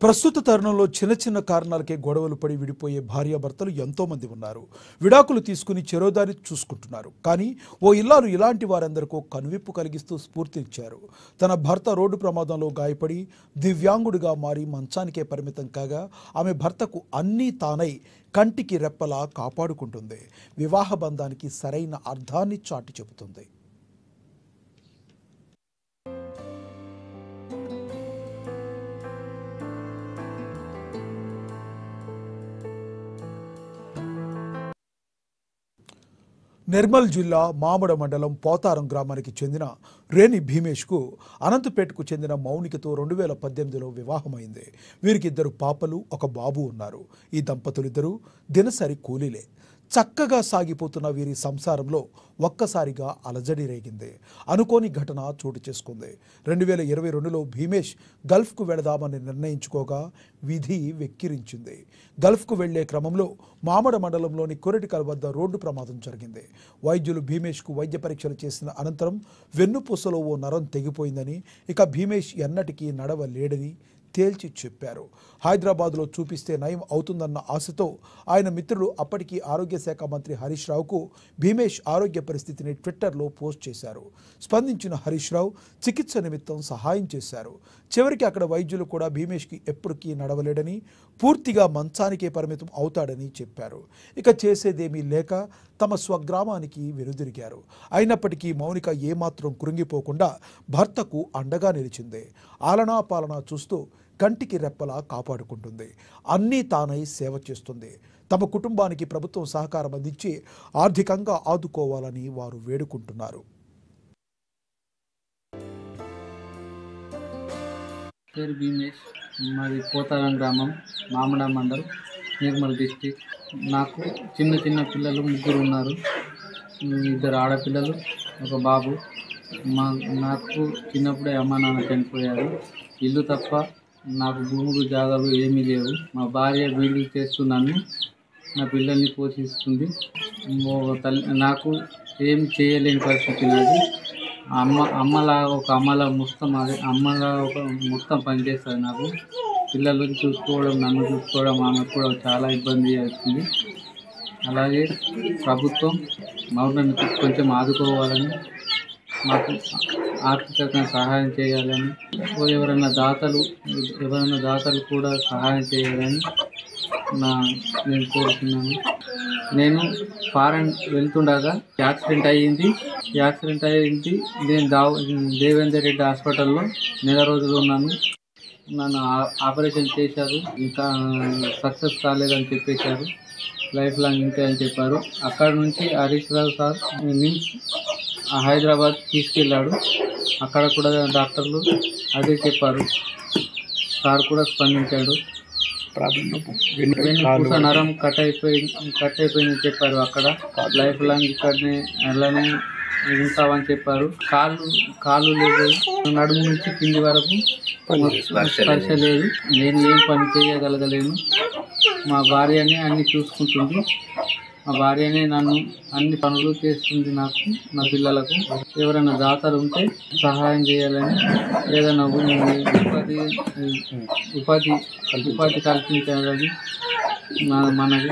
ప్రస్తుత తరుణంలో చిన్న చిన్న కారణాలకే గొడవలు పడి విడిపోయే భార్యాభర్తలు ఎంతోమంది ఉన్నారు. విడాకులు తీసుకుని చెరోదారి చూసుకుంటున్నారు. కానీ ఓ ఇల్లాలు ఇలాంటి వారందరికీ కనువిప్పు కలిగిస్తూ స్ఫూర్తినిచ్చారు. తన భర్త రోడ్డు ప్రమాదంలో గాయపడి దివ్యాంగుడిగా మారి మంచానికే పరిమితం కాగా ఆమె భర్తకు అన్నీ తానై కంటికి రెప్పలా కాపాడుకుంటుంది. వివాహ బంధానికి సరైన అర్థాన్ని చాటి చెబుతుంది. నిర్మల్ జిల్లా మామడ మండలం పోతారం గ్రామానికి చెందిన రేణి భీమేష్కు అనంతపేటకు చెందిన మౌనికతో 2018లో వివాహమైంది. వీరికి 2 పాపలు, 1 బాబు ఉన్నారు. ఈ దంపతులిద్దరూ దినసరి కూలీలే. చక్కగా సాగిపోతున్న వీరి సంసారంలో ఒక్కసారిగా అలజడి రేగింది. అనుకోని ఘటన చోటు చేసుకుంది. 2022లో భీమేష్ గల్ఫ్కు వెళదామని నిర్ణయించుకోగా విధి వెక్కిరించింది. గల్ఫ్కు వెళ్లే క్రమంలో మామడ మండలంలోని కొరటికల్ వద్ద రోడ్డు ప్రమాదం జరిగింది. వైద్యులు భీమేష్కు వైద్య పరీక్షలు చేసిన అనంతరం వెన్నుపూసలో ఓ నరం తెగిపోయిందని, ఇక భీమేష్ ఎన్నటికీ నడవలేడని తేల్చి చెప్పారు. హైదరాబాద్లో చూపిస్తే నయం అవుతుందన్న ఆశతో ఆయన మిత్రుడు అప్పటికి ఆరోగ్య శాఖ మంత్రి హరీష్ రావుకు భీమేష్ ఆరోగ్య పరిస్థితిని ట్విట్టర్లో పోస్ట్ చేశారు. స్పందించిన హరీష్ రావు చికిత్స నిమిత్తం సహాయం చేశారు. చివరికి అక్కడ వైద్యులు కూడా భీమేష్కి ఎప్పటికీ నడవలేడని, పూర్తిగా మంచానికే పరిమితం అవుతాడని చెప్పారు. ఇక చేసేదేమీ లేక తమ స్వగ్రామానికి వెనుదిరిగారు. అయినప్పటికీ మౌనిక ఏమాత్రం కృంగిపోకుండా భర్తకు అండగా నిలిచింది. ఆలనా పాలనా చూస్తూ కంటికి రెప్పలా కాపాడుకుంటుంది. అన్నీ తానై సేవ చేస్తుంది. తమ కుటుంబానికి ప్రభుత్వం సహకారం అందించి ఆర్థికంగా ఆదుకోవాలని వారు వేడుకుంటున్నారు. పేరు భీమేష్, మాది పోతారం గ్రామం, మామడ మండల్, నిర్మల్ డిస్టిక్. నాకు చిన్న చిన్న పిల్లలు 3 ఉన్నారు. 2 ఆడపిల్లలు, 1 బాబు. నాకు చిన్నప్పుడే అమ్మ నాన్న చనిపోయారు. ఇల్లు తప్ప నాకు భూములు జాగాలు ఏమీ లేవు. మా భార్య వీళ్ళు చేస్తున్నాను, నా పిల్లల్ని పోషిస్తుంది. నాకు ఏం చేయలేని పరిస్థితి నాది. అమ్మలా మొత్తం పనిచేస్తుంది. నాకు పిల్లలను చూసుకోవడం, నన్ను చూసుకోవడం, ఆమెకు కూడా చాలా ఇబ్బంది అవుతుంది. అలాగే ప్రభుత్వం మమ్మల్ని కొంచెం ఆదుకోవాలని, మాకు ఆర్థికంగా సహాయం చేయాలని, ఎవరైనా దాతలు కూడా సహాయం చేయాలని నేను కోరుతున్నాను. నేను ఫారెన్ వెళ్తుండగా యాక్సిడెంట్ అయ్యింది. నేను దేవేందర్ రెడ్డి హాస్పిటల్లో 1 రోజులు ఉన్నాను. నన్ను ఆపరేషన్ చేశారు. ఇంకా సక్సెస్ కాలేదని చెప్పేశారు. లైఫ్ లాంగ్ ఇంకా అని చెప్పారు. అక్కడ నుంచి హరీష్ రావు సార్ నిమ్స్ హైదరాబాద్ తీసుకెళ్ళాడు. అక్కడ కూడా డాక్టర్లు అదే చెప్పారు. సార్ కూడా స్పందించాడు. వెన్నుపూస నరం కట్ అయిపోయిందని చెప్పారు. అక్కడ లైఫ్ లాంగ్ ఇక్కడనే అలానే ఉంటామని చెప్పారు. కాళ్ళు లేదు, నడుము నుంచి కింది వరకు స్పర్శ లేదు. నేను ఏం పని చేయగలగలేను. మా భార్యనే అన్ని చూసుకుంటుంది. మా భార్యనే నన్ను అన్ని పనులు చేస్తుంది. నాకు, నా పిల్లలకు. ఎవరైనా దాతలు ఉంటే సహాయం చేయాలని, ఏదైనా ఉపాధి కల్పించాలని మనవి.